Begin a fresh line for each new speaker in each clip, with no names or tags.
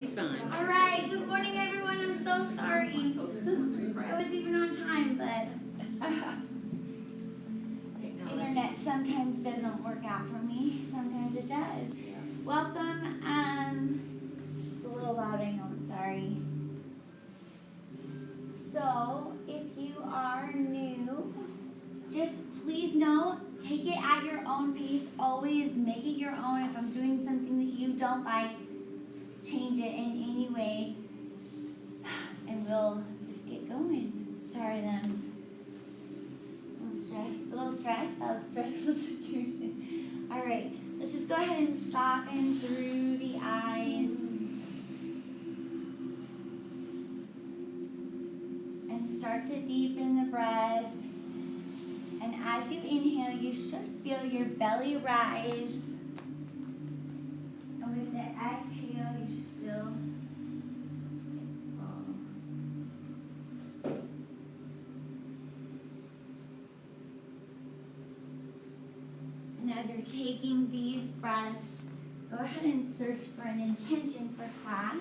It's fine.
All right, good morning, everyone. I'm so sorry. I was even on time, but internet sometimes doesn't work out for me. Sometimes it does. Welcome. It's a little loud, I know. I'm sorry. So, if you are new, just please know, take it at your own pace. Always make it your own. If I'm doing something that you don't like, change it in any way, and we'll just get going. Sorry then. A little stress. That was a stressful situation. All right, let's just go ahead and soften through the eyes. And start to deepen the breath. And as you inhale, you should feel your belly rise. And with the exhale, you should feel it fall. And as you're taking these breaths, go ahead and search for an intention for class.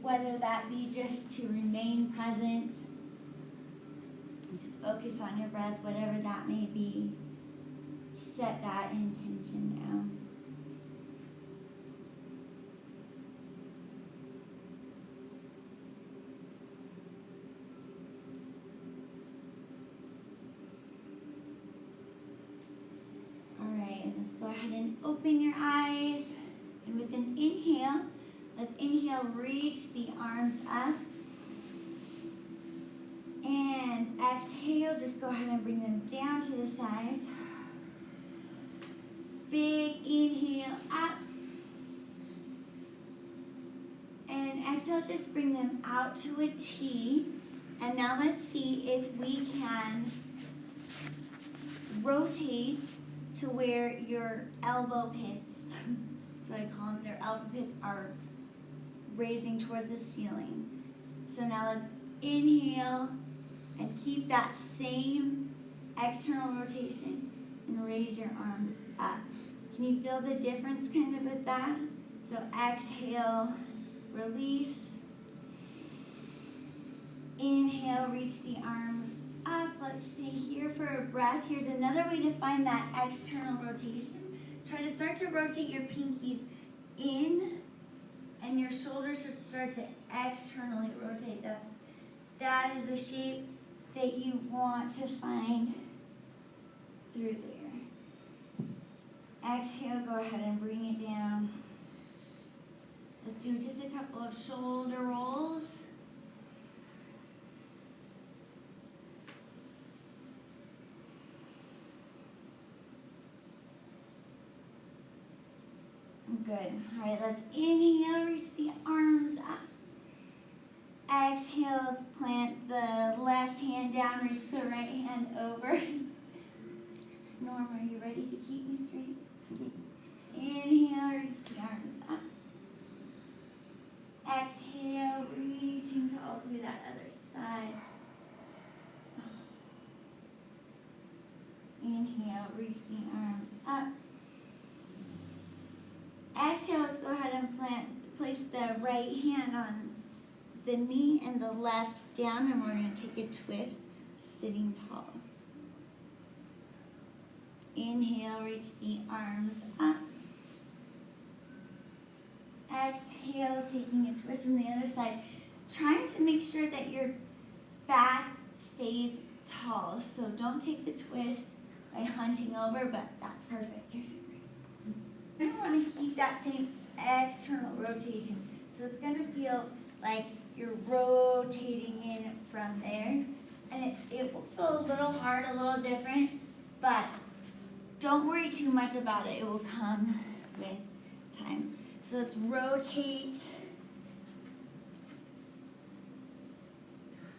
Whether that be just to remain present, to focus on your breath, whatever that may be, set that intention now. All right, and let's go ahead and open your eyes. And with an inhale, let's inhale, reach the arms up. And exhale, just go ahead and bring them down to the sides. Big inhale up. And exhale, just bring them out to a T. And now let's see if we can rotate to where your elbow pits, that's what I call them, their elbow pits are raising towards the ceiling. So now let's inhale and keep that same external rotation and raise your arms up. Can you feel the difference kind of with that? So exhale, release. Inhale, reach the arms up. Let's stay here for a breath. Here's another way to find that external rotation. Try to start to rotate your pinkies in, and your shoulders should start to externally rotate. That is the shape that you want to find through there. Exhale, go ahead and bring it down. Let's do just a couple of shoulder rolls. Good. All right, let's inhale, reach the arms up. Exhale, let's plant the left hand down, reach the right hand over. Norm, are you ready to keep me straight? Inhale, reach the arms up. Exhale, reaching to all through that other side. Inhale, reach the arms up. Exhale, let's go ahead and place the right hand on the knee and the left down, and we're going to take a twist, sitting tall. Inhale, reach the arms up. Exhale, taking a twist from the other side. Trying to make sure that your back stays tall. So don't take the twist by hunching over, but that's perfect. You're going to want to keep that same external rotation. So it's going to feel like you're rotating in from there. And it will feel a little hard, a little different, but don't worry too much about it. It will come with time. So let's rotate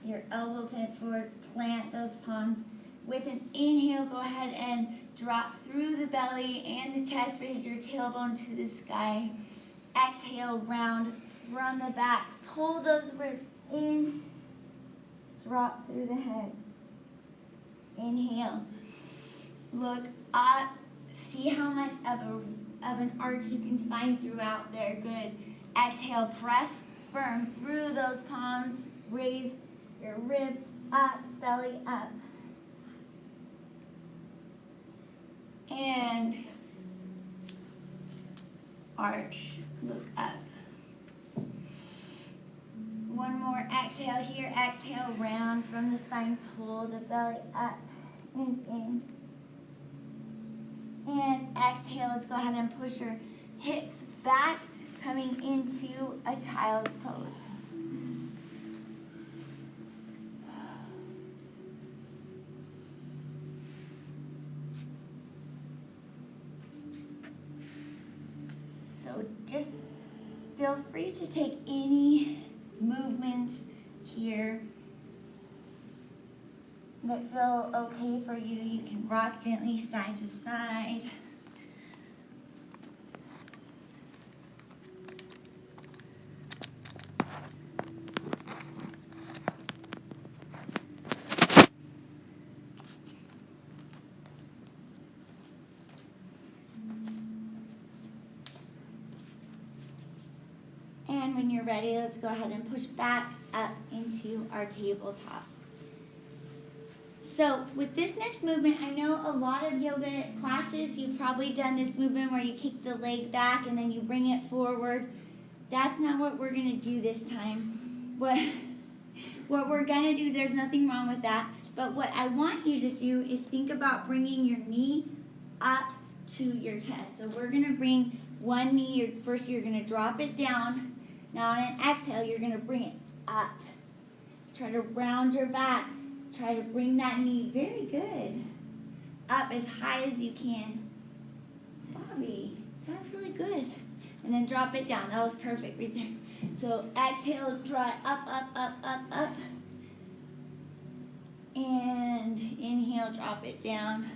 your elbow pits forward, plant those palms. With an inhale, go ahead and drop through the belly and the chest, raise your tailbone to the sky. Exhale, round from the back. Pull those ribs in, drop through the head. Inhale, look up, See how much of an arch you can find throughout there. Good. Exhale, press firm through those palms. Raise your ribs up, belly up. And arch, look up. One more exhale here. Exhale, round from the spine. Pull the belly up and in. And exhale, let's go ahead and push your hips back, coming into a child's pose. So just feel free to take any movements here that feel okay for you. You can rock gently side to side. And when you're ready, let's go ahead and push back up into our tabletop. So with this next movement, I know a lot of yoga classes, you've probably done this movement where you kick the leg back and then you bring it forward. That's not what we're going to do this time. What we're going to do, there's nothing wrong with that. But what I want you to do is think about bringing your knee up to your chest. So we're going to bring one knee, first you're going to drop it down. Now on an exhale, you're going to bring it up. Try to round your back. Try to bring that knee, very good, up as high as you can. Bobby, that's really good. And then drop it down. That was perfect right there. So exhale, draw it up, up, up, up, up. And inhale, drop it down.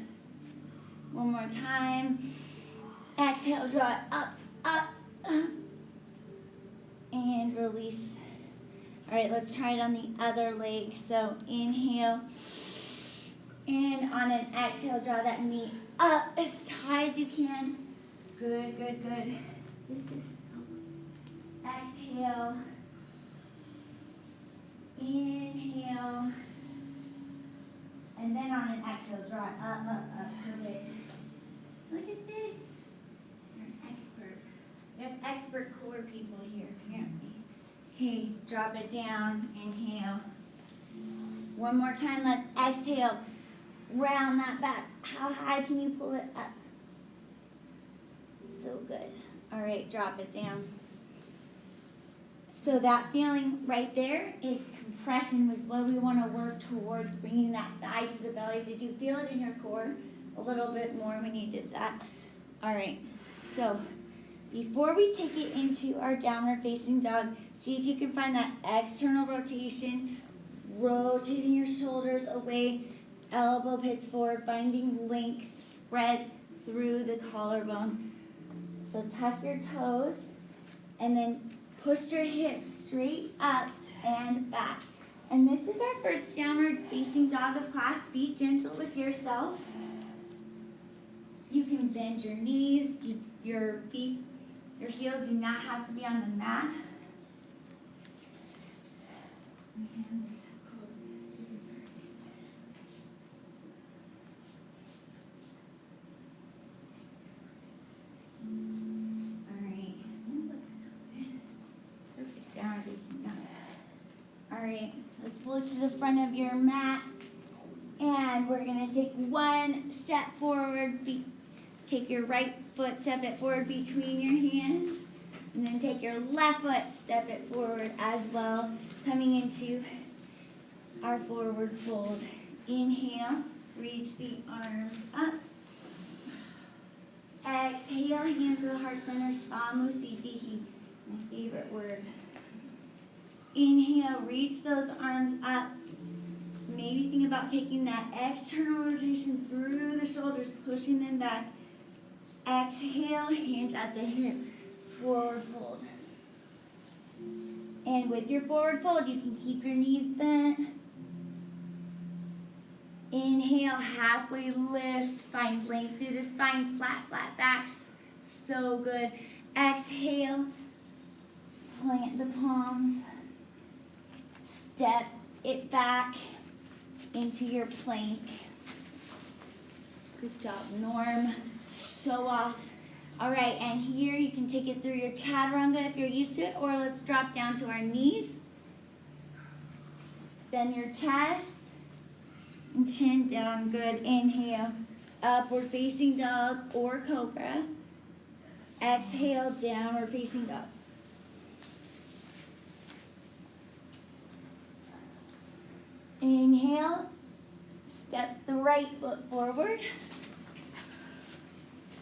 One more time. Exhale, draw it up, up, up. And release. All right, let's try it on the other leg. So inhale. And on an exhale, draw that knee up as high as you can. Good, good, good. This is exhale. Inhale. And then on an exhale, draw it up, up, up. Perfect. Look at this. You're an expert. We have expert core people here, apparently. Okay, drop it down. Inhale. One more time. Let's exhale. Round that back. How high can you pull it up? So good. All right, drop it down. So that feeling right there is compression, which is what we want to work towards, bringing that thigh to the belly. Did you feel it in your core a little bit more when you did that? All right, so before we take it into our downward facing dog, see if you can find that external rotation, rotating your shoulders away, elbow pits forward, finding length, spread through the collarbone. So tuck your toes and then push your hips straight up and back. And this is our first downward facing dog of class. Be gentle with yourself. You can bend your knees, your feet, your heels do not have to be on the mat. My hands are so cold. This is perfect. Alright, this looks so good. Perfect downward facing dog. Alright, let's look to the front of your mat. And we're going to take one step forward. Take your right foot, step it forward between your hands. And then take your left foot, step it forward as well. Coming into our forward fold. Inhale, reach the arms up. Exhale, hands to the heart center, Samusitihi, my favorite word. Inhale, reach those arms up. Maybe think about taking that external rotation through the shoulders, pushing them back. Exhale, hinge at the hip, forward fold. And with your forward fold, you can keep your knees bent. Inhale, halfway lift. Find length through the spine, flat, flat backs. So good. Exhale, plant the palms. Step it back into your plank. Good job, Norm. Show off. All right, and here you can take it through your chaturanga if you're used to it, or let's drop down to our knees. Then your chest and chin down. Good. Inhale, upward facing dog or cobra. Exhale, downward facing dog. Inhale, step the right foot forward.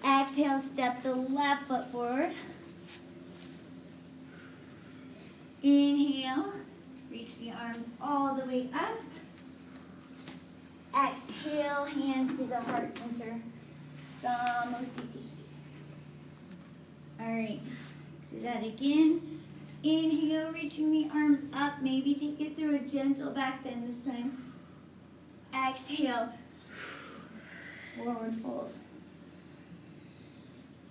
Exhale, step the left foot forward. Inhale, reach the arms all the way up. Exhale, hands to the heart center. Samositi. All right, let's do that again. Inhale, reaching the arms up. Maybe take it through a gentle back bend this time. Exhale, forward fold.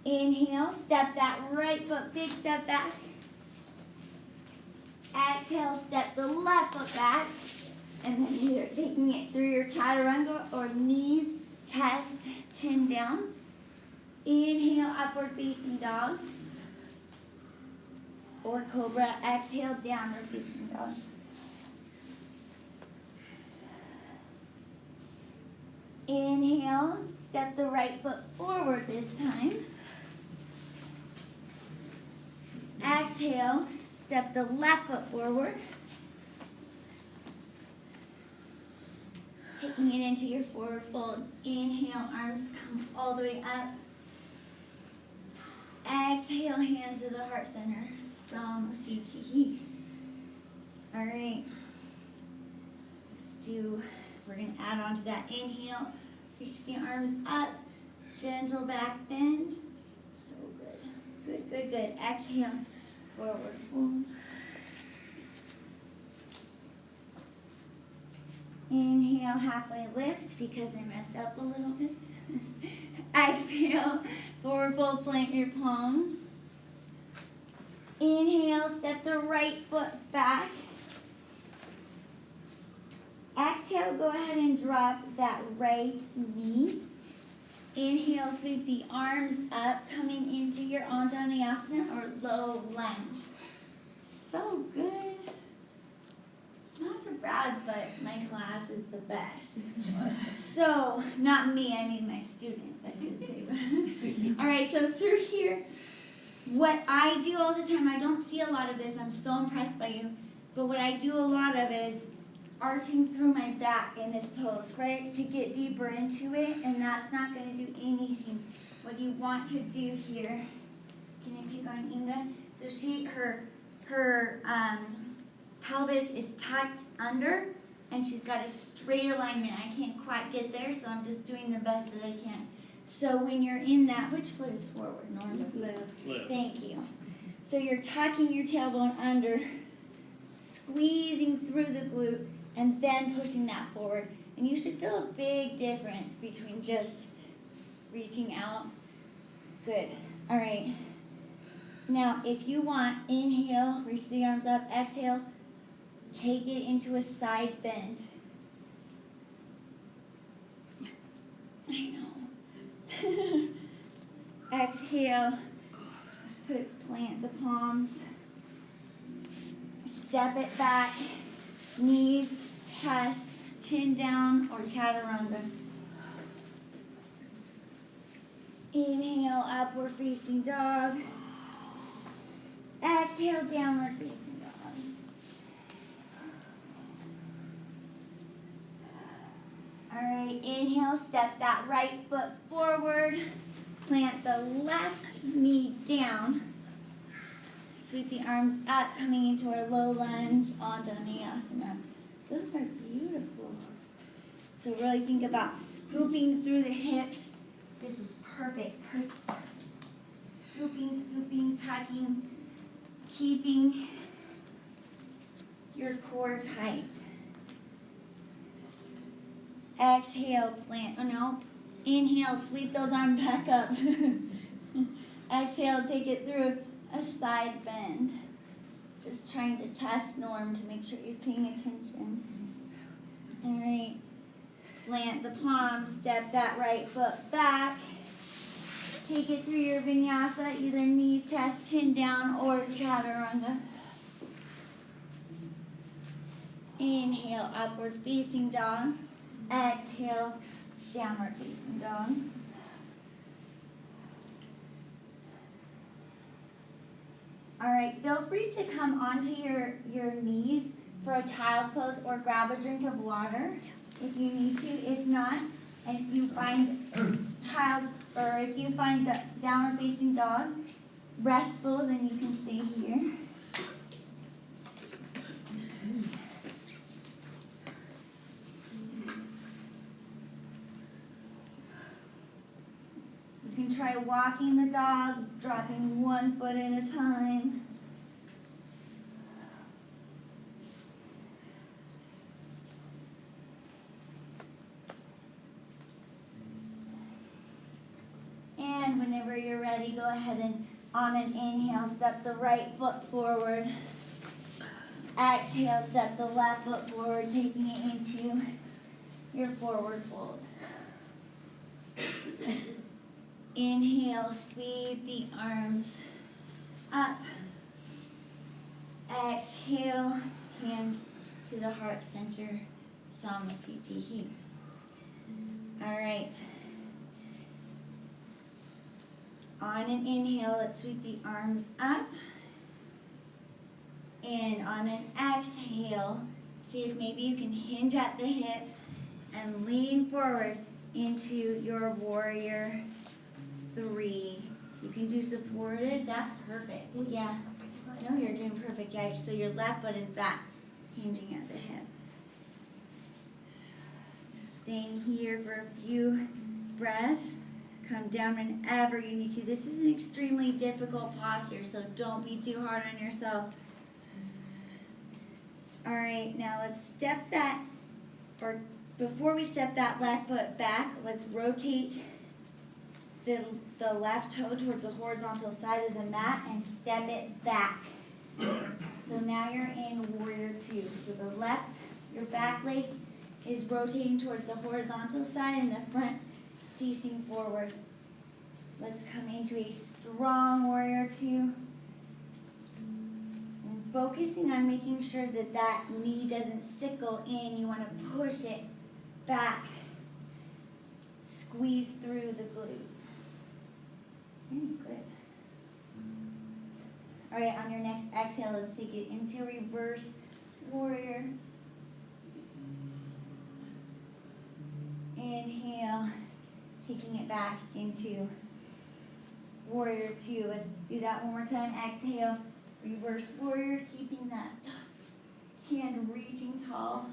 Inhale, step that right foot, big step back. Exhale, step the left foot back. And then either taking it through your chaturanga or knees, chest, chin down. Inhale, upward facing dog. Or cobra. Exhale, downward facing dog. Inhale, step the right foot forward this time. Exhale, step the left foot forward. Taking it into your forward fold. Inhale, arms come all the way up. Exhale, hands to the heart center. Samositi. All right. We're going to add on to that. Inhale, reach the arms up. Gentle back bend. So good. Good, good, good. Exhale, forward fold. Inhale, halfway lift because I messed up a little bit. Exhale, forward fold, plant your palms. Inhale, step the right foot back. Exhale, go ahead and drop that right knee. Inhale, sweep the arms up, coming into your Anjaneyasana or low lunge. So good. Not to brag, but my class is the best. So, not me, I mean my students, I should say. All right, so through here, what I do all the time, I don't see a lot of this, I'm so impressed by you, but what I do a lot of is arching through my back in this pose, right, to get deeper into it, and that's not going to do anything. What you want to do here, can I pick on Inga? So her pelvis is tucked under, and she's got a straight alignment. I can't quite get there, so I'm just doing the best that I can. So when you're in that, which foot is forward, Norm?
Left.
Thank you. So you're tucking your tailbone under, squeezing through the glute, and then pushing that forward. And you should feel a big difference between just reaching out. Good. All right. Now, if you want, inhale, reach the arms up. Exhale, take it into a side bend. I know. Exhale, plant the palms. Step it back. Knees, chest, chin down, or chaturanga. Inhale, upward facing dog. Exhale, downward facing dog. All right, inhale, step that right foot forward. Plant the left knee down. Sweep the arms up, coming into our low lunge, Anjaneyasana. Those are beautiful. So really think about scooping through the hips. This is perfect. Scooping, tucking, keeping your core tight. Exhale, plant. Oh no. Inhale, sweep those arms back up. Exhale, take it through a side bend. Just trying to test Norm to make sure he's paying attention. All right. Plant the palms, step that right foot back. Take it through your vinyasa, either knees, chest, chin down, or chaturanga. Inhale, upward facing dog. Exhale, downward facing dog. All right, feel free to come onto your knees for a child pose or grab a drink of water if you need to. If not, and if you find downward facing dog restful, then you can stay here. You can try walking the dog, dropping one foot at a time. And whenever you're ready, go ahead and on an inhale, step the right foot forward. Exhale, step the left foot forward, taking it into your forward fold. Inhale, sweep the arms up. Exhale, hands to the heart center, Samasthiti. All right. On an inhale, let's sweep the arms up. And on an exhale, see if maybe you can hinge at the hip and lean forward into your warrior 3. You can do supported. That's perfect. Yeah. No, you're doing perfect. Yeah. So your left foot is back, hinging at the hip. Staying here for a few breaths. Come down whenever you need to. This is an extremely difficult posture, so don't be too hard on yourself. All right, now let's step that, or before we step that left foot back, let's rotate the left toe towards the horizontal side of the mat and step it back. So now you're in warrior 2. So your back leg is rotating towards the horizontal side and the front is facing forward. Let's come into a strong warrior 2. And focusing on making sure that that knee doesn't sickle in. You want to push it back. Squeeze through the glute. Good. All right, on your next exhale, let's take it into reverse warrior. Inhale, taking it back into warrior 2. Let's do that one more time. Exhale, reverse warrior, keeping that hand reaching tall.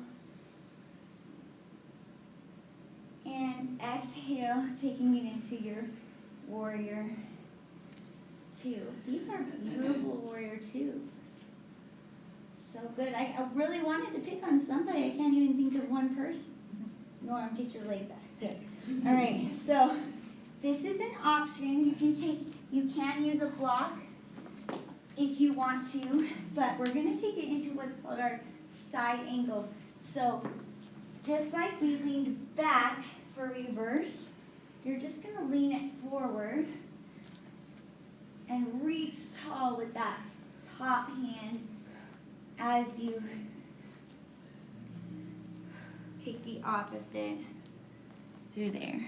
And exhale, taking it into your warrior 2. These are beautiful warrior 2s. So good. I really wanted to pick on somebody. I can't even think of one person. Norm, get your leg back. Good. All right. So this is an option. You can use a block if you want to, but we're going to take it into what's called our side angle. So just like we leaned back for reverse, you're just going to lean it forward and reach tall with that top hand as you take the opposite through there.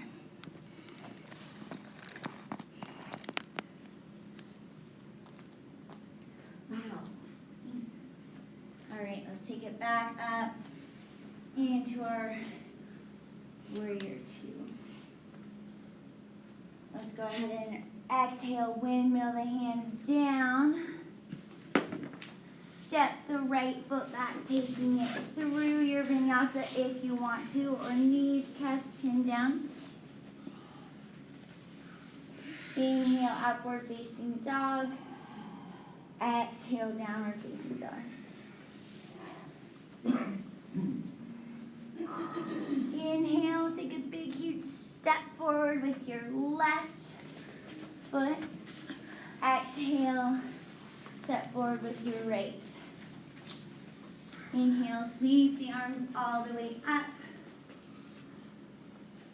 Wow. All right, let's take it back up into our warrior 2. Let's go ahead and exhale, windmill the hands down. Step the right foot back, taking it through your vinyasa if you want to, or knees, chest, chin down. Inhale, upward facing dog. Exhale, downward facing dog. Inhale, take a big, huge step forward with your left foot. Exhale, step forward with your right. Inhale, sweep the arms all the way up.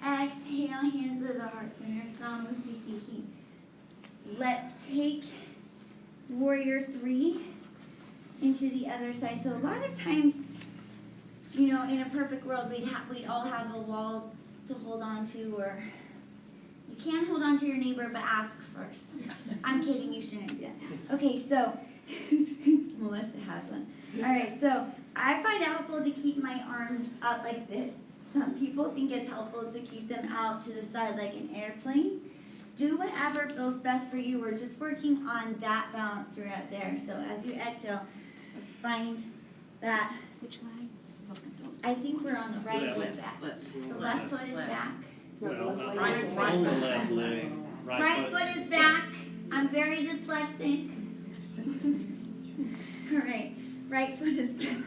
Exhale, hands to the heart center, Samusitiki. Let's take warrior 3 into the other side. So a lot of times, you know, in a perfect world, we'd all have a wall to hold on to, or you can hold on to your neighbor, but ask first. I'm kidding, you shouldn't do that. Okay, so Melissa has one. All right, so I find it helpful to keep my arms up like this. Some people think it's helpful to keep them out to the side like an airplane. Do whatever feels best for you. We're just working on that balance throughout there. So as you exhale, let's find that.
Which leg?
I think we're on the right
Left.
foot back.
Left.
The left foot is back.
Well,
Right
on the
foot.
left leg.
Right foot is back. I'm very dyslexic. All right, right foot is back.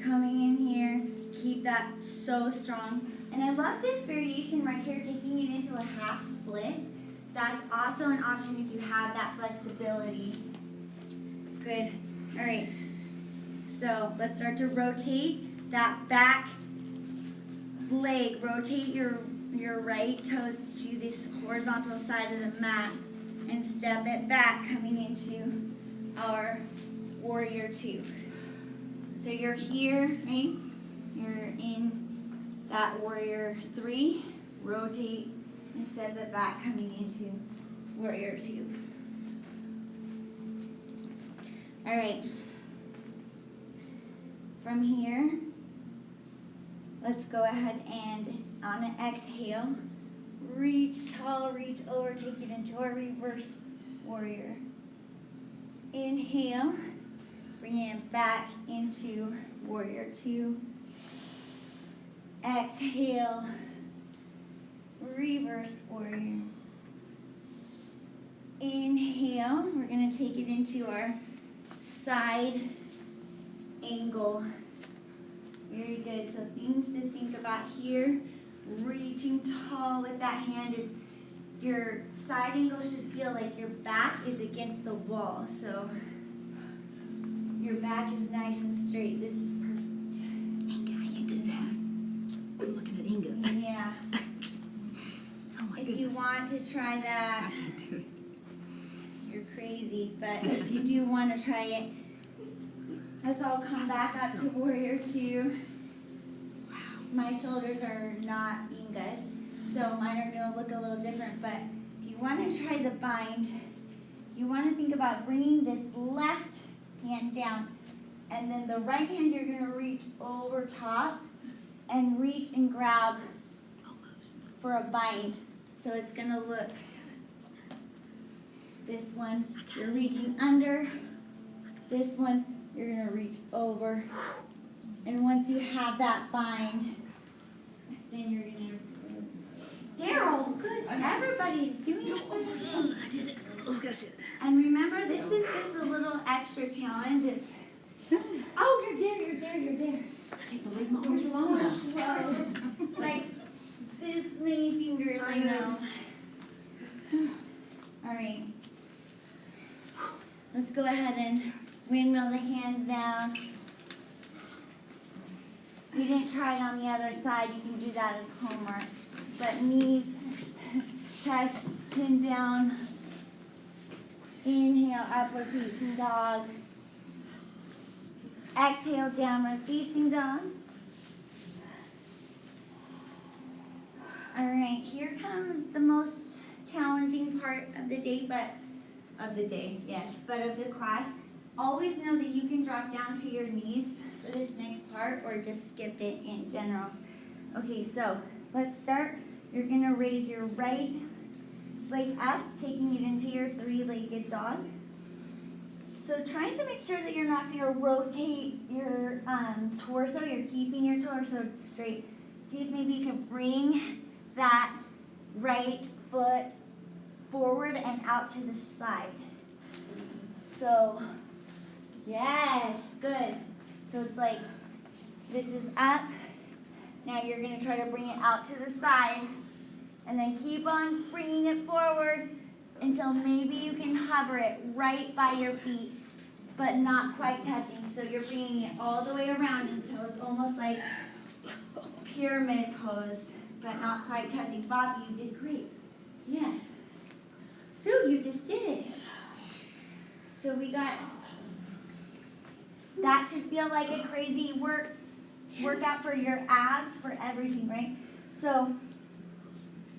Coming in here, keep that so strong. And I love this variation right here, taking it into a half split. That's also an option if you have that flexibility. Good. All right. So let's start to rotate that back leg. Rotate your right toes to this horizontal side of the mat and step it back, coming into our warrior 2. So you're here, right? You're in that warrior 3. Rotate and step it back, coming into warrior 2. All right. From here, let's go ahead and on an exhale, reach tall, reach over, take it into our reverse warrior. Inhale, bring it back into warrior 2. Exhale, reverse warrior. Inhale, we're going to take it into our side angle. Very good. So things to think about here. Reaching tall with that hand. It's your side angle should feel like your back is against the wall. So your back is nice and straight. This is perfect.
Inga, how you do that? I'm looking at Inga.
Yeah.
Oh my
If
goodness.
you want to try
I
that,
can't do it.
you're crazy. But if you do want to try it, let's all come back up to warrior 2.
Wow.
My shoulders are not Inga's, so mine are going to look a little different. But if you want to try the bind, you want to think about bringing this left hand down, and then the right hand you're going to reach over top and reach and grab
Almost.
for a bind. So it's going to look this one, you're reaching under. This one, you're going to reach over. And once you have that bind, then you're going to... Daryl, good. Everybody's doing it.
I did it. Oh, that's it.
And remember, this is just a little extra challenge. It's... Oh, you're there.
I can't believe my arms are long enough.
Close. Like this many fingers, I know. All right. Let's go ahead and windmill the hands down. You didn't try it on the other side. You can do that as homework. But knees, chest, chin down. Inhale, upward facing dog. Exhale, downward facing dog. All right, here comes the most challenging part of the day, but of the class. Always know that you can drop down to your knees for this next part or just skip it in general. Okay, so let's start. You're gonna raise your right leg up, taking it into your 3-legged dog. So trying to make sure that you're not gonna rotate your torso, you're keeping your torso straight. See if maybe you can bring that right foot forward and out to the side. So, yes, good. So it's like, this is up, Now you're gonna try to bring it out to the side, and then keep on bringing it forward until maybe you can hover it right by your feet, but not quite touching. So you're bringing it all the way around until it's almost like pyramid pose, but not quite touching. Bobby, you did great. Yes. Sue, you just did it. So we got, that should feel like a crazy workout for your abs, for everything, right? So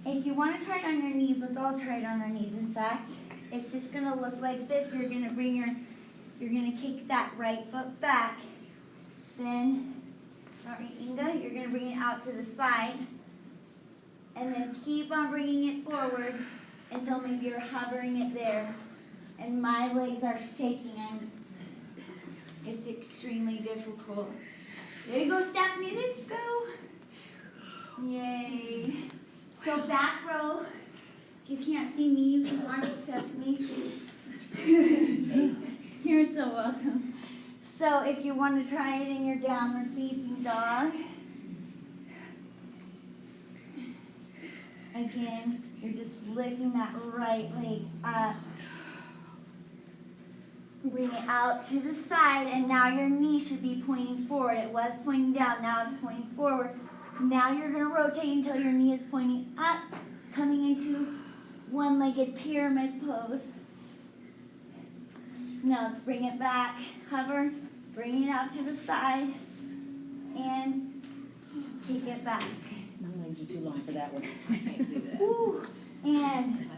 if you want to try it on your knees, let's all try it on our knees. In fact, it's just going to look like this. You're going to kick that right foot back. Then, sorry, Inga, you're going to bring it out to the side. And then keep on bringing it forward until maybe you're hovering it there. And my legs are shaking. It's extremely difficult. There you go, Stephanie, let's go. Yay. So back row, if you can't see me, you can watch Stephanie. You're so welcome. So if you want to try it in your downward facing dog, again, you're just lifting that right leg up. Bring it out to the side, and now your knee should be pointing forward. It was pointing down, now it's pointing forward. Now you're going to rotate until your knee is pointing up, coming into one-legged pyramid pose. Now let's bring it back, hover, bring it out to the side, and kick it back.
My legs are too long for that one. I can't do that.
Woo. And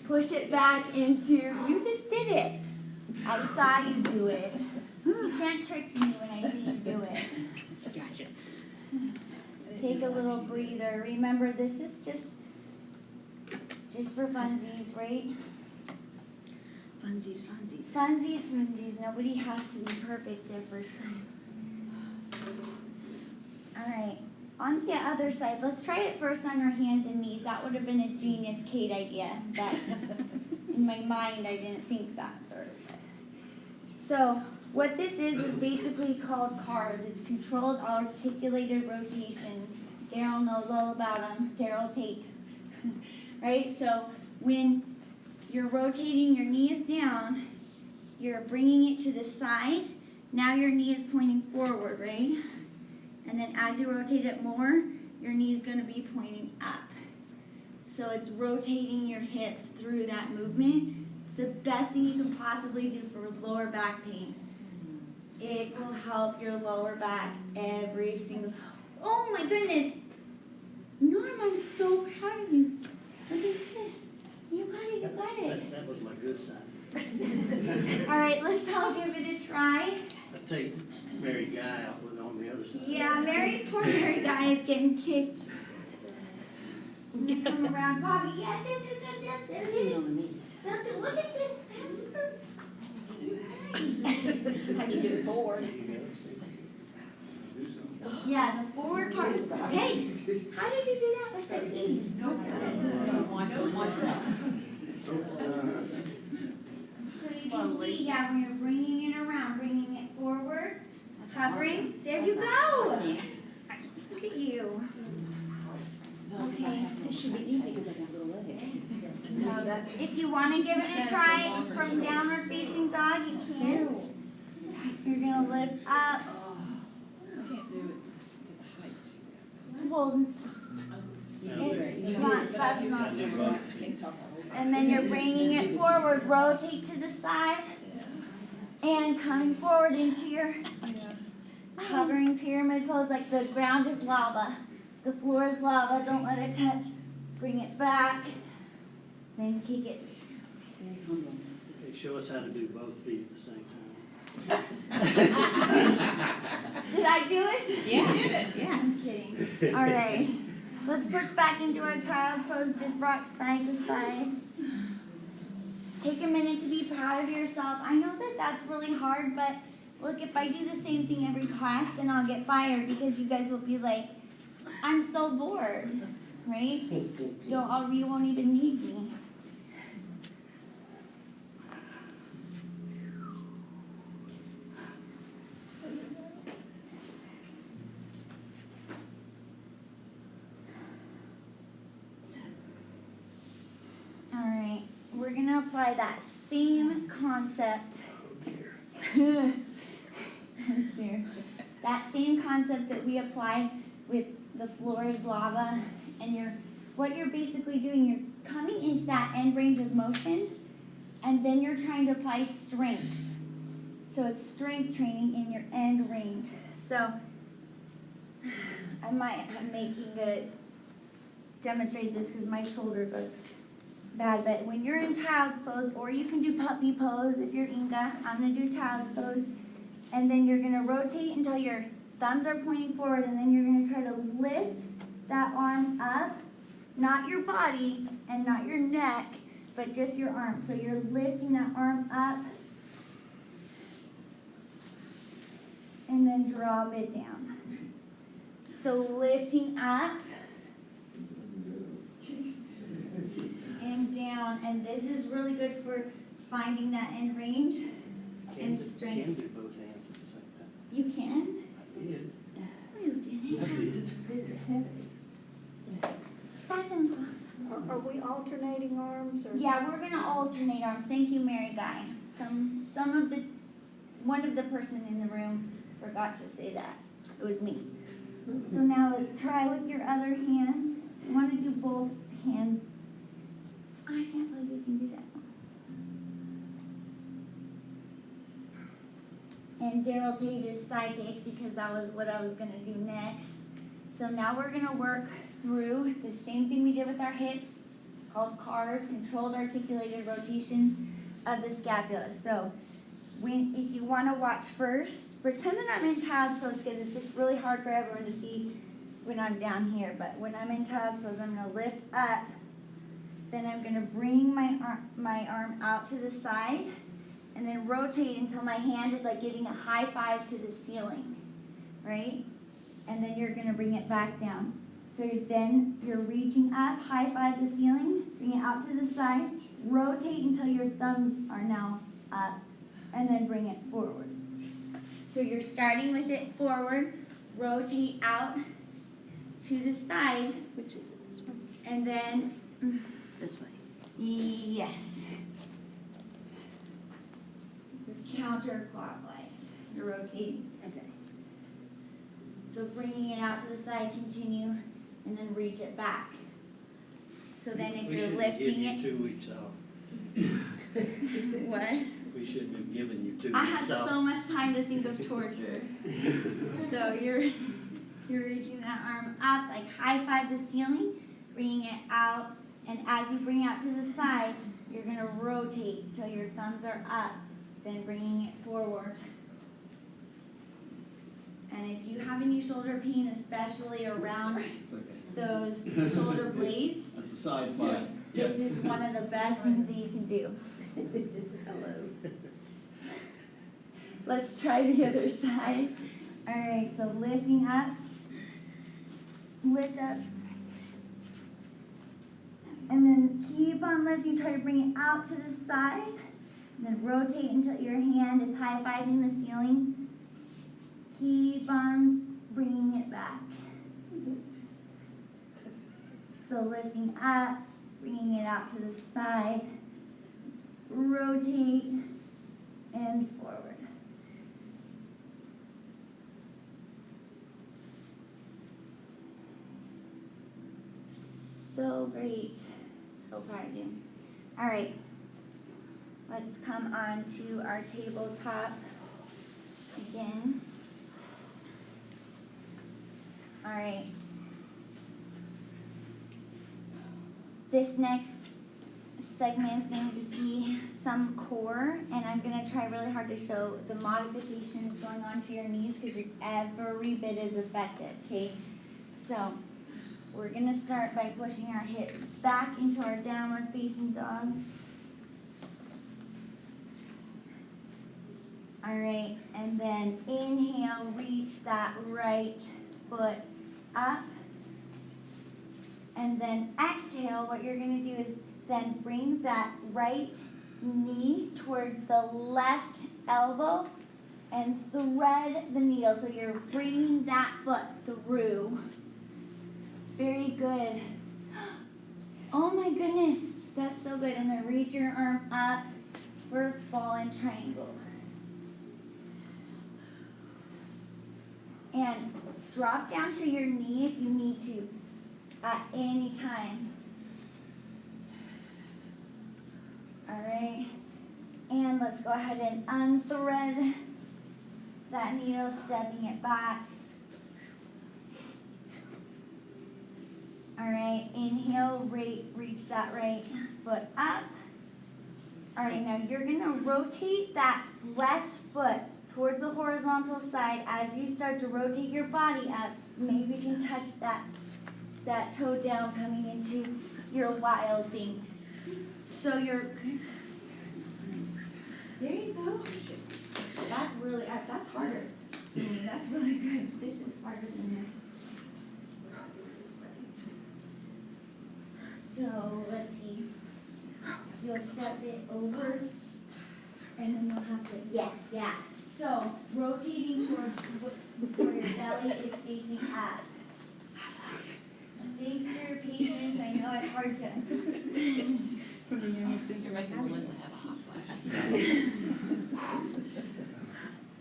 push it back into, you just did it. I saw you do it. You can't trick me when I see you do it.
Gotcha.
Take a little breather. Remember, this is just for funsies, right?
Funsies, funsies.
Funsies, funsies. Nobody has to be perfect their first time. All right. On the other side, let's try it first on our hands and knees. That would have been a genius Kate idea, but in my mind, I didn't think that through. So what this is basically called CARS. It's controlled articulated rotations. Daryl knows all about them. Daryl Tate. Right? So when you're rotating, your knee is down. You're bringing it to the side. Now your knee is pointing forward, right? And then as you rotate it more, your knee is going to be pointing up. So it's rotating your hips through that movement. It's the best thing you can possibly do for lower back pain. It will help your lower back every single. Oh my goodness, Norm, I'm so proud of you. Look at this. You got it. You got it.
That was my good side.
All right, let's all give it a try.
I take Mary Guy out with on the other side.
Yeah, poor Mary Guy is getting kicked. Come around, Bobby. Yes. There it is.
On the knees.
That's it. Look at this.
How do you do it forward?
Yeah, the forward part. Hey, how did you do that with the knees? So you can see, yeah, when you're bringing it around, bringing it forward, hovering. There you go. Look at you. Okay.
This should be easy because I got little legs.
If you want to give it a try from downward facing dog, you can. You're going to lift up. Well, that's not true. And then you're bringing it forward. Rotate to the side. And coming forward into your hovering pyramid pose like the ground is lava. The floor is lava. Don't let it touch. Bring it back. Then kick it.
Okay, show us how to do both feet at the same time.
Did I do it?
Yeah, you did it. Yeah.
I'm kidding. All right. Let's push back into our child pose. Just rock side to side. Take a minute to be proud of yourself. I know that that's really hard, but look, if I do the same thing every class, then I'll get fired because you guys will be like, I'm so bored, right? You won't even need me. we're gonna apply that same concept.
Oh, dear.
That same concept that we apply with the floor is lava, and what you're basically doing, you're coming into that end range of motion, and then you're trying to apply strength. So it's strength training in your end range. So I'm making a demonstrate this because my shoulders are bad, but when you're in child's pose, or you can do puppy pose if you're Inga, I'm gonna do child's pose, and then you're gonna rotate until your thumbs are pointing forward, and then you're gonna try to lift that arm up, not your body and not your neck, but just your arm. So you're lifting that arm up, and then drop it down. So lifting up and down, and this is really good for finding that end range and strength.
Can do both hands at the same time.
You can?
I did.
No, you didn't.
I did.
That's impossible.
Are we alternating arms or?
Yeah, we're gonna alternate arms. Thank you, Mary Guy. One of the person in the room forgot to say that. It was me. So now try with your other hand. You want to do both hands. I can't believe you can do that. And Daryl Tate is psychic because that was what I was gonna do next. So now we're gonna work through the same thing we did with our hips. It's called CARS, controlled articulated rotation of the scapula. So if you want to watch first, pretend that I'm in child's pose because it's just really hard for everyone to see when I'm down here. But when I'm in child's pose, I'm going to lift up. Then I'm going to bring my arm out to the side and then rotate until my hand is like giving a high five to the ceiling, right? And then you're going to bring it back down. So then you're reaching up, high five the ceiling, bring it out to the side, rotate until your thumbs are now up, and then bring it forward. So you're starting with it forward, rotate out to the side,
Which is it, this one?
and then,
This way.
yes, counterclockwise, you're rotating.
Okay.
So bringing it out to the side, continue, and then reach it back. So then if you're lifting
We
it,
should give you 2 weeks off.
what?
We shouldn't have given you 2
I had
weeks off.
so much time to think of torture. So you're reaching that arm up, like high five the ceiling, bringing it out, and as you bring it out to the side, you're gonna rotate till your thumbs are up, then bringing it forward. And if you have any shoulder pain, especially around
It's okay.
those shoulder blades,
That's a side fight.
this is one of the best things that you can do.
Hello.
Let's try the other side. All right, so lifting up, lift up, and then keep on lifting. Try to bring it out to the side, and then rotate until your hand is high-fiving the ceiling. Keep on bringing it back. So lifting up, bringing it out to the side, rotate, and forward. So great. So proud of you. All right. Let's come on to our tabletop again. All right. This next segment is going to just be some core, and I'm going to try really hard to show the modifications going on to your knees because it's every bit as effective, okay? So we're going to start by pushing our hips back into our downward facing dog. All right, and then inhale, reach that right foot up. And then exhale, what you're going to do is then bring that right knee towards the left elbow and thread the needle. So you're bringing that foot through. Very good. Oh my goodness, That's so good. And then reach your arm up for ball and triangle. And drop down to your knee if you need to at any time. Alright. And let's go ahead and unthread that needle, stepping it back. Alright, inhale, reach that right foot up. Alright, now you're going to rotate that left foot towards the horizontal side. As you start to rotate your body up, maybe you can touch that toe down coming into your wild thing. So you're, there you go. That's really, that's harder. That's really good. This is harder than that. So let's see. You'll step it over, and then you'll have to, yeah. So rotating towards where your belly is facing up. Thanks for your patience. I know it's hard to.
You're making Melissa have a hot flash.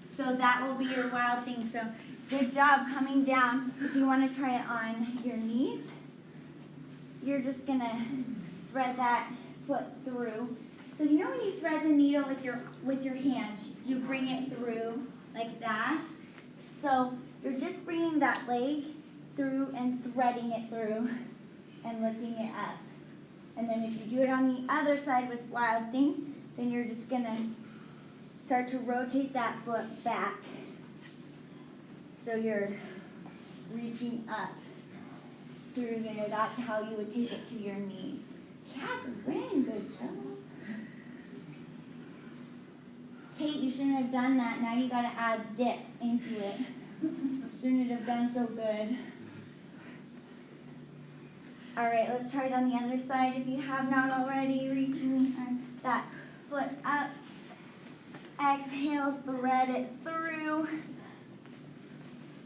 So that will be your wild thing. So good job coming down. If you want to try it on your knees, you're just gonna thread that foot through. So you know when you thread the needle with your hands, you bring it through like that. So you're just bringing that leg through and threading it through and lifting it up. And then if you do it on the other side with wild thing, then you're just gonna start to rotate that foot back. So you're reaching up through there. That's how you would take it to your knees. Catherine, good job. Kate, you shouldn't have done that. Now you gotta add dips into it. Shouldn't have done so good. All right, let's try it on the other side. If you have not already, reaching that foot up. Exhale, thread it through.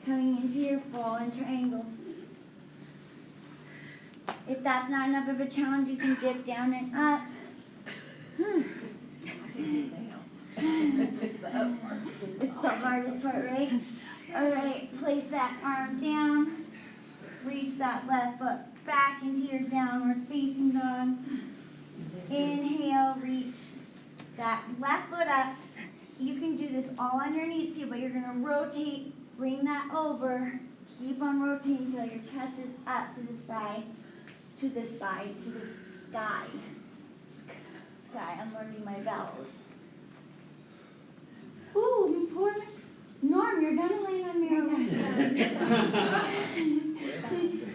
Coming into your ball and triangle. If that's not enough of a challenge, you can dip down and up. It's the hardest part, right? All right, place that arm down. Reach that left foot back into your downward facing dog. Inhale, reach that left foot up. You can do this all on your knees too, but you're gonna rotate, bring that over. Keep on rotating until your chest is up to the side, to the sky. Sky, I'm learning my vowels. Ooh, poor Norm, you're gonna land on Marilyn's side.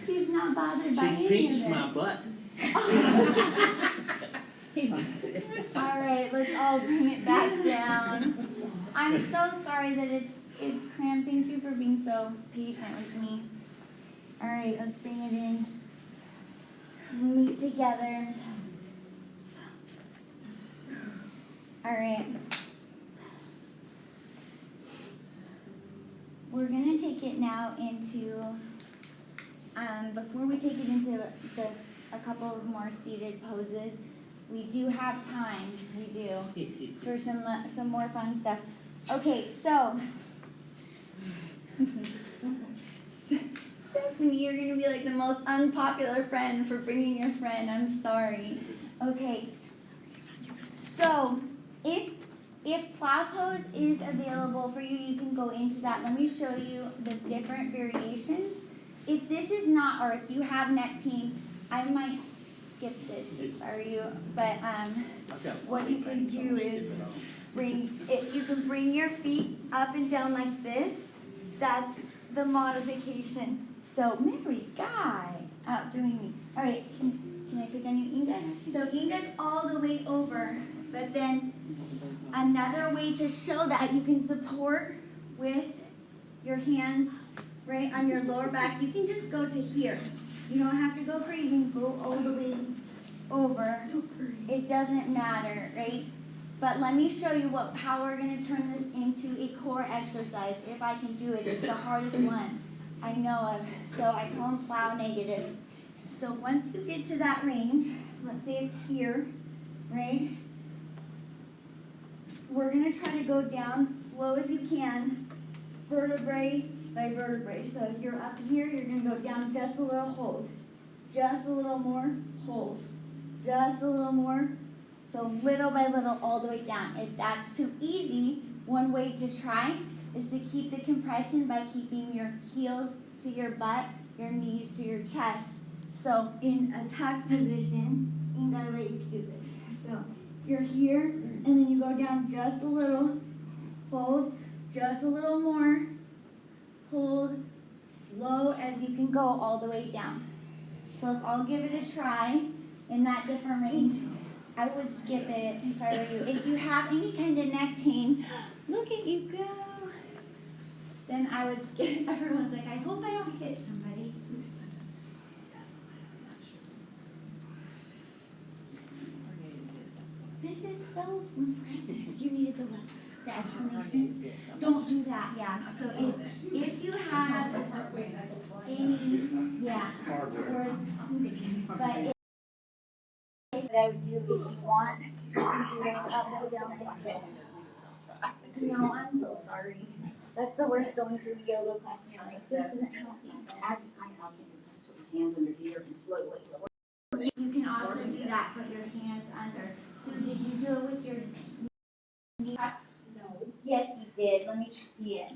She's not bothered by any
She
of
pinks
it.
my butt.
All right, let's all bring it back down. I'm so sorry that it's cramped. Thank you for being so patient with me. All right, let's bring it in. Meet together. All right. We're gonna take it now into, before we take it into this, a couple of more seated poses, we do have time, we do, for some more fun stuff. Okay, so, Stephanie, you're gonna be like the most unpopular friend for bringing your friend, I'm sorry. Okay, so, if plow pose is available for you, you can go into that. Let me show you the different variations. If this is not, or if you have neck pain, I might skip this for you. But what you can do is you can bring your feet up and down like this. That's the modification. So Mary Guy outdoing me. All right, can I pick on you, Inga? So Inga's all the way over, but then another way to show that you can support with your hands right on your lower back. You can just go to here. You don't have to go crazy. You can go all the way over. It doesn't matter, right? But let me show you how we're going to turn this into a core exercise. If I can do it, it's the hardest one I know of. So I call them plow negatives. So once you get to that range, let's say it's here, right? We're gonna try to go down slow as you can, vertebrae by vertebrae. So if you're up here, you're gonna go down just a little, hold. Just a little more, hold. Just a little more. So little by little, all the way down. If that's too easy, one way to try is to keep the compression by keeping your heels to your butt, your knees to your chest. So in a tuck position, I'm gonna let you do this. So you're here, and then you go down just a little, hold, just a little more, hold, slow as you can go all the way down. So let's all give it a try in that different range. I would skip it if I were you. If you have any kind of neck pain, look at you go. Then I would skip. Everyone's like, I hope I don't hit somebody. This is so impressive. You needed the explanation. Don't do that, yeah. So if you have any, yeah, or, but if I would do if you want, you can do it up and down like this. No, I'm so sorry. That's the worst going to a yoga class. You're like, this isn't healthy.
Hands under here and slowly lower.
You can also do that, put your hands under. So did you do it with your knee? No. Yes, you did. Let me see it.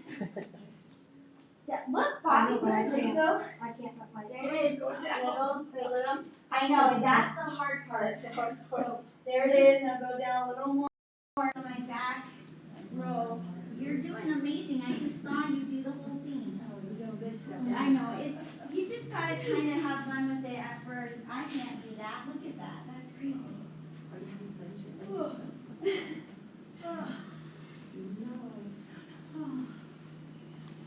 Yeah, look, Bobby's there. There you go. I can't put my. There it is. Little. I know, and that's the hard part. So there it is. Now go down a little more on my back row. You're doing amazing. I just saw you do the whole thing.
Oh, you're doing good stuff.
I know. You just gotta kind of have fun with it at first. I can't do that. Look at that. That's crazy.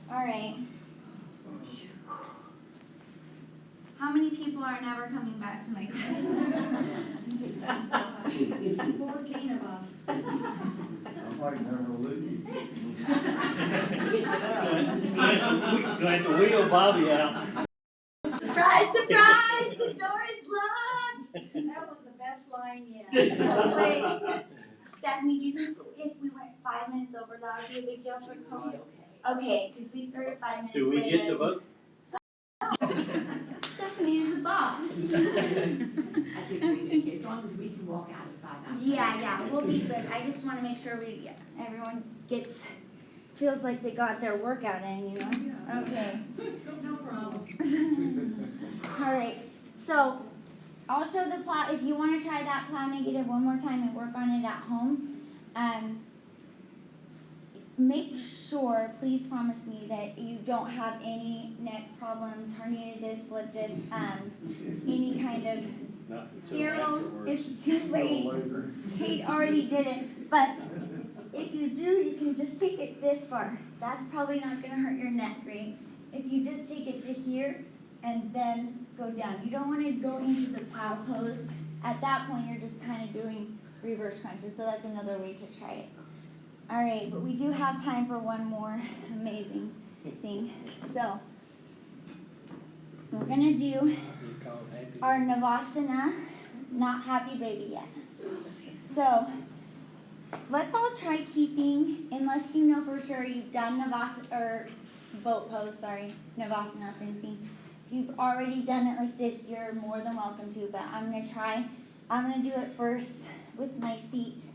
All right. How many people are never coming back to my class? 14 of us.
I might never leave.
Gonna have to wheel Bobby out.
Surprise, surprise! The door is locked!
That was the best line yet.
Oh, wait. Stephanie, do you think if we went 5 minutes over, that would be a big deal for Cole? Okay, because we started 5 minutes
Do we
later.
get to vote?
Stephanie is the boss.
I think we, as long as we can walk out at 5 hours.
Yeah, we'll be good. I just want to make sure everyone feels like they got their workout in, you know? Okay.
No problem.
All right, so I'll show the plow. If you want to try that plow negative one more time and work on it at home, make sure, please promise me that you don't have any neck problems, herniated disc, slip disc, any kind of.
Not until
Daryl,
afterwards.
it's too late.
Later.
Tate already did it, but if you do, you can just take it this far. That's probably not gonna hurt your neck, right? If you just take it to here and then go down. You don't wanna go into the plow pose. At that point, you're just kinda doing reverse crunches, so that's another way to try it. All right, but we do have time for one more amazing thing. So, we're gonna do
You call it happy?
our Navasana, not happy baby yet. So, let's all try keeping, unless you know for sure you've done Navasana, or boat pose, Navasana, same thing. If you've already done it like this, you're more than welcome to, but I'm gonna do it first with my feet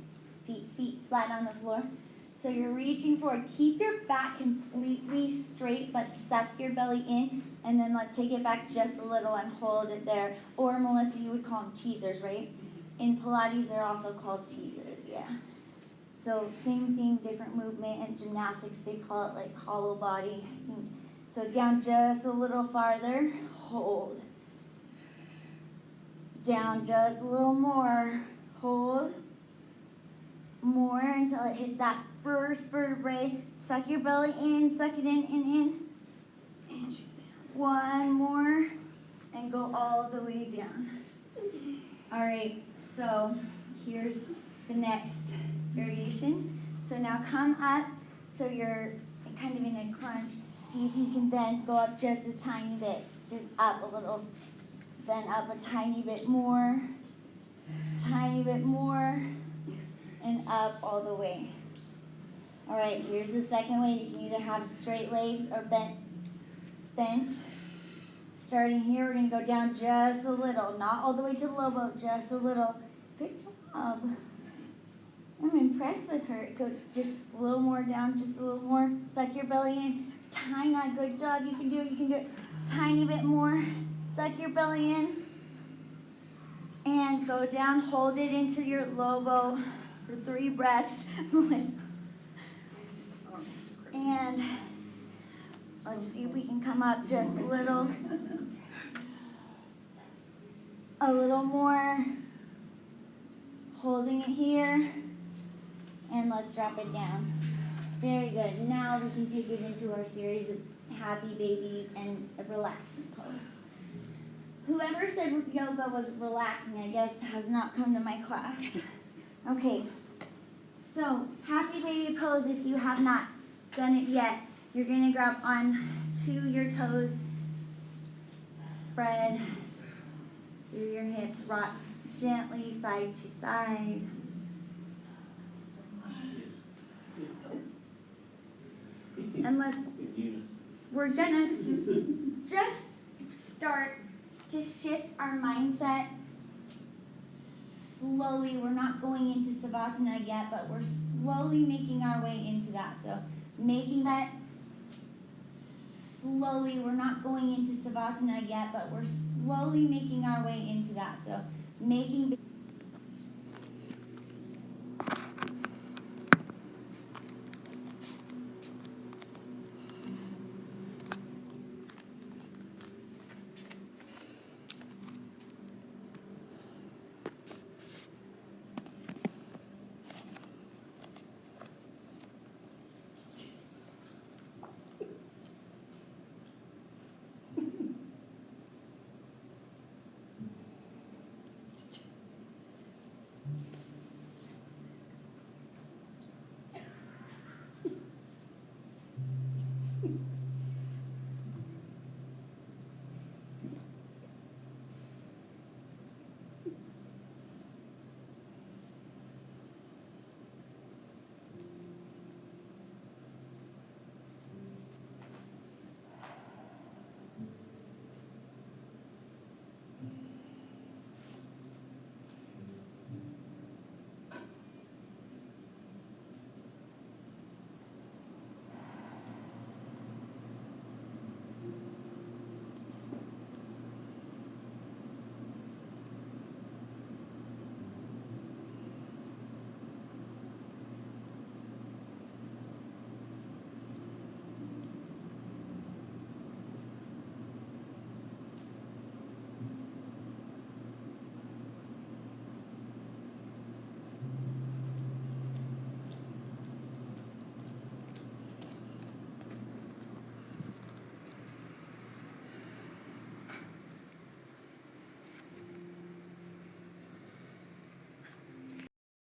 flat on the floor. So you're reaching forward. Keep your back completely straight, but suck your belly in, and then let's take it back just a little and hold it there. Or Melissa, you would call them teasers, right? In Pilates, they're also called teasers, yeah. So same thing, different movement. In gymnastics, they call it like hollow body, I think. So down just a little farther, hold. Down just a little more, hold. More until it hits that first vertebrae. Suck your belly in, suck it in. One more, and go all the way down. All right, so here's the next variation. So now come up, so you're kind of in a crunch. See if you can then go up just a tiny bit, just up a little, then up a tiny bit more, tiny bit more, and up all the way. All right, here's the second way. You can either have straight legs or bent. Starting here, we're gonna go down just a little, not all the way to the low boat, just a little. Good job. I'm impressed with her. Go just a little more down, just a little more. Suck your belly in. Tiny, good job. You can do it. You can do it. Tiny bit more. Suck your belly in. And go down. Hold it into your low boat for 3 breaths. And let's see if we can come up just a little more, holding it here, and let's drop it down. Very good. Now we can take it into our series of happy baby and a relaxing pose. Whoever said yoga was relaxing, I guess, has not come to my class. Okay, so happy baby pose, if you have not done it yet, you're gonna grab onto your toes, spread through your hips, rock gently side to side. And we're gonna just start to shift our mindset slowly. We're not going into Savasana yet, but we're slowly making our way into that. So making that slowly, we're not going into Savasana yet, but we're slowly making our way into that. So making